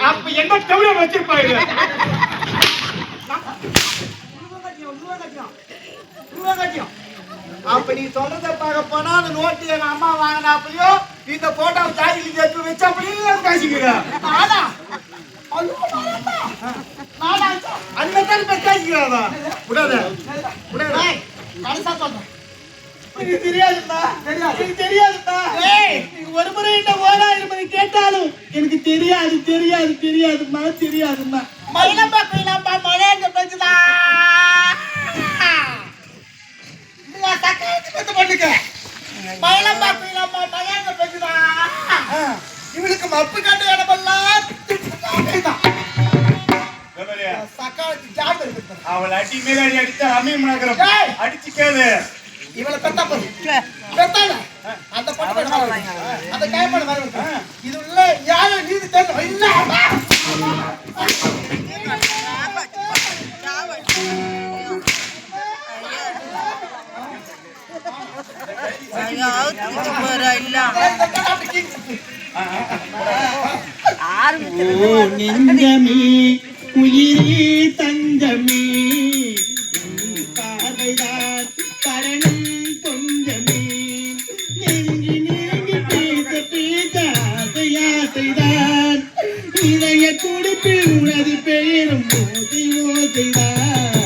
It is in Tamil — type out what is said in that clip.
அப்ப என்ன தவிர வச்சிருப்பாரு அப்ப நீ சொல்றத பார்க்க போனா அந்த நோட்டு எங்க அம்மா வாங்கினாப்பையோ இந்த போட்டோ தாய்க்கு எடுத்து வச்ச அப்படியே பேசிக்கிறேன் அண்ணன் பேசிக்கிறாவா விடாத விடாத கடைசா சொல்றேன் எனக்கு தெரியாதுப்பா எனக்கு தெரியாதுப்பா ஒரு முறை இந்த ஓராயிரம் கேட்டாலும் எனக்கு தெரியாது தெரியாது தெரியாதுமா தெரியாதுமா மயிலப்பா குயிலப்பா மழை எங்க பெஞ்சுதா மயிலப்பா குயிலப்பா மழை எங்க பெஞ்சுதா இவளுக்கு மப்பு காட்டு இடமெல்லாம் அவள் அடி மேல அடி அடித்தா அம்மையும் அடிச்சு கேளு இவளை பெத்தா போது பெத்தால அந்த பொண்ணு அந்த கைப்பட வர இது உள்ள யாரும் நீதி தெரியும் இல்ல நெஞ்சமே உயிரே தங்கமே பார்வைதான் பரணம் கொஞ்சமே நெஞ்சு நெஞ்சு பேச பேச ஆசையாசைதான் இதய துடிப்பில் உனது பெயரும் ஓசை ஓசைதான்